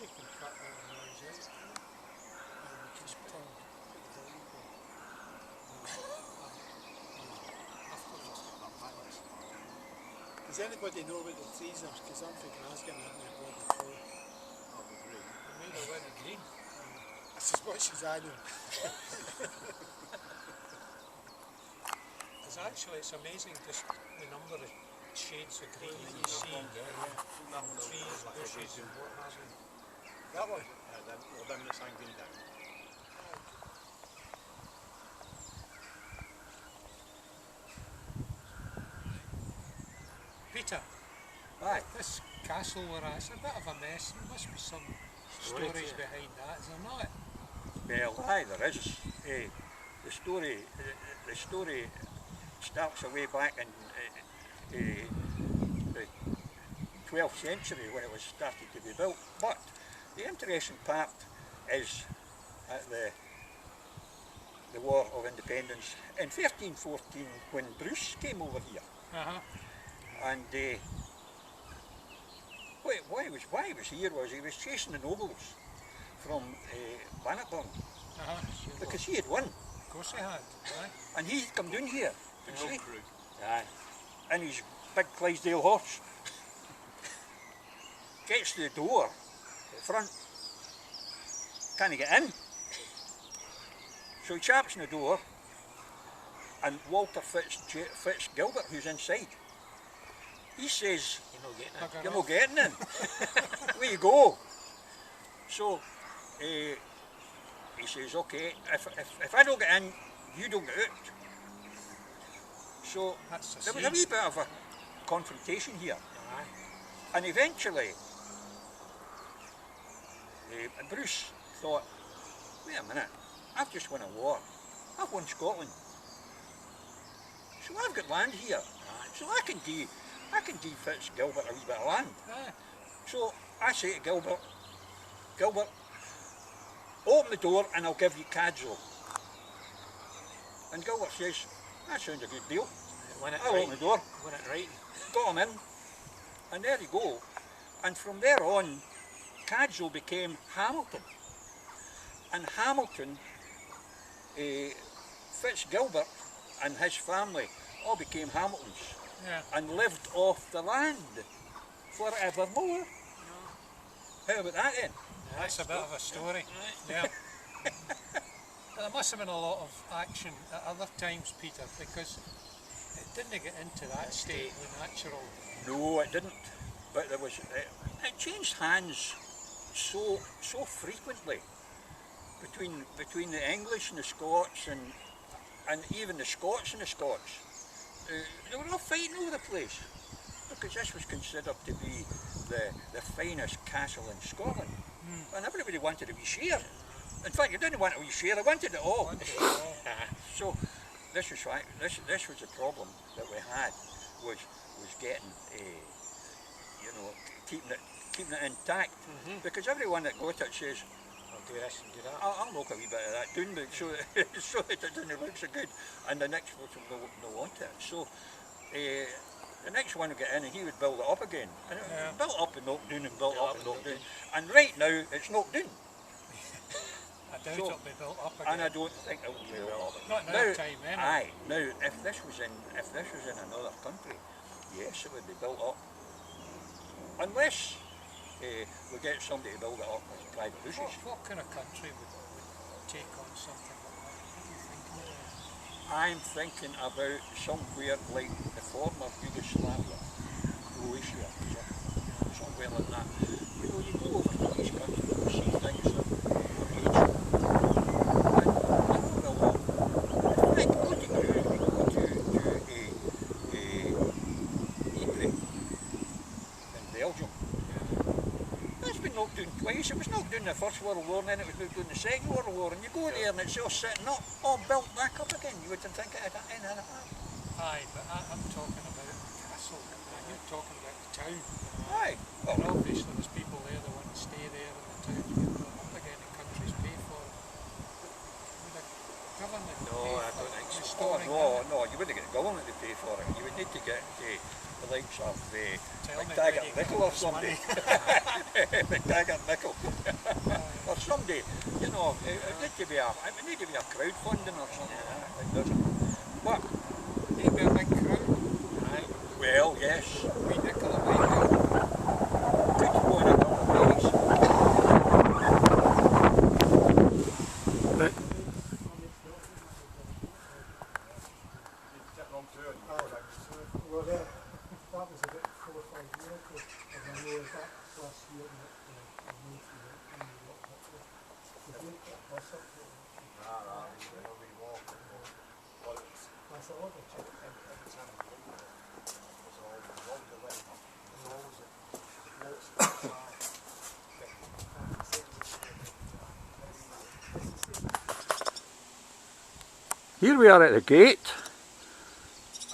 you can cut all the noise out. And you can turn the volume down. Afterwards. Does anybody know about the freezers? Because I'm from Glasgow and I haven't got a clue. Oh, the green. They made already green. That's as much as I know. It's amazing just the number of shades of green that you see. Trees, bushes and what have you. That one? Them that's hanging down. Peter, Aye. this castle we're at, it's a bit of a mess. There must be some stories behind that, is there not? Well, aye, there is. The story starts away back in the 12th century when it was started to be built. But the interesting part is at the War of Independence in 1314 when Bruce came over here. And why he was here was he was chasing the nobles from Bannockburn because he had won. Of course he had. And he'd come down here. The crew. Aye. And his big Clydesdale horse gets to the door at the front, can't get in. So he chaps on the door, and Walter Fitzgilbert, who's inside, he says, "You're not getting in. Where you go?" So he says, "Okay, if I don't get in, you don't get out." So there was a wee bit of a confrontation here. And eventually, Bruce thought, wait a minute, I've just won a war. I've won Scotland. So I've got land here. So I can give Fitzgilbert a wee bit of land. So I say to Gilbert, open the door and I'll give you Cadsall. And Gilbert says, that sounds a good deal. I'll open the door. Got him in. And there you go. And from there on, Cadsall became Hamilton. And Hamilton, Fitzgilbert and his family all became Hamiltons and lived off the land forevermore. How about that then? That's a bit of a story. Yeah. But there must have been a lot of action at other times, Peter, because it didn't get into that state with natural. No, it didn't. But there was it changed hands so frequently between the English and the Scots and even the Scots and the Scots. They were all fighting over the place because this was considered to be the finest castle in Scotland, and everybody wanted a wee share. In fact, you didn't want a wee share; they wanted it all. So this was the problem that we had was getting keeping it intact because everyone that got it says, "I'll do this and do that. I'll knock a wee bit of that down, but so it doesn't look so good." And the next person will want it. So the next one would get in and he would build it up again. And it built up and knocked down and built up and knocked down. And right now it's knocked down. I doubt it'll be built up again. And I don't think it will be built up. Not in our time, anyway. Aye. Now, if this was in another country, yes, it would be built up. Unless we get somebody to build it up as private houses. What kind of country would take on something like that? What are you thinking about? I'm thinking about somewhere like the former Yugoslavia, Croatia, somewhere like that. You know, you go over to these countries and you see things that were ancient. And I know a lot. In fact, go to Ypres in Belgium. That's been knocked down twice. It was knocked down in the First World War and then it was knocked down in the Second World War, and you go there and it's all sitting up, all built back up again. You wouldn't think it had any of that. Aye, but I'm talking about the castle. You're talking about the town. Aye. Well, and obviously there's people there that want to stay there and the town's being built up again and countries pay for it. Would the government pay for restoring that? No, you wouldn't get the government to pay for it. You would need to get the likes of like Taggart Nickel or somebody. The Taggart Nickel. Or somebody, you know, it need to be a crowdfunding or something like that. It doesn't. What? Maybe a big crowd. Aye. Well, yes. We nickel it might help. Could go in a couple of days. But well, that was about 4 or 5 years ago, and I know that last year that the moved to the did that bus up there. That's a lot of check. Here we are at the gate,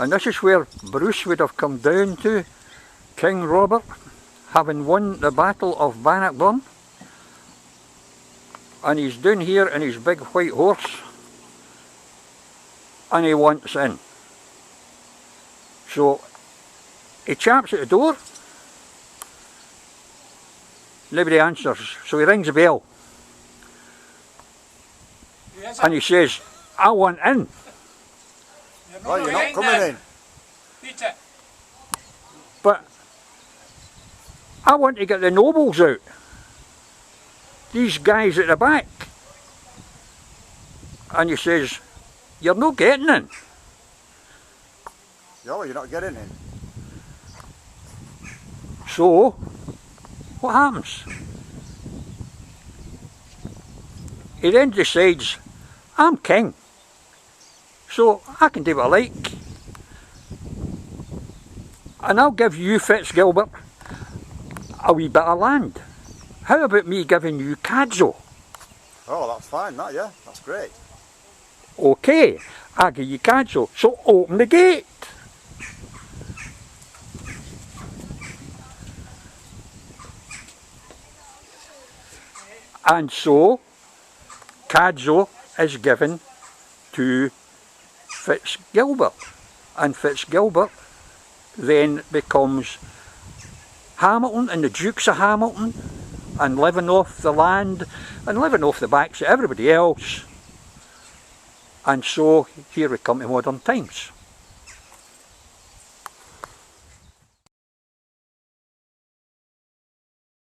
and this is where Bruce would have come down to, King Robert, having won the Battle of Bannockburn, and he's down here in his big white horse, and he wants in. So he chaps at the door, nobody answers, so he rings the bell, and he says, I want in. Well, you're not coming in. Peter. But I want to get the nobles out. These guys at the back. And he says, you're not getting in. No, you're not getting in. So, what happens? He then decides, I'm king. So I can do what I like. And I'll give you, Fitzgilbert, a wee bit of land. How about me giving you Cadzo? Oh, that's fine, that, yeah, that's great. Okay, I'll give you Cadzo. So open the gate. And so Cadzo is given to Fitzgilbert, and Fitzgilbert then becomes Hamilton and the Dukes of Hamilton, and living off the land and living off the backs of everybody else. And so here we come to modern times.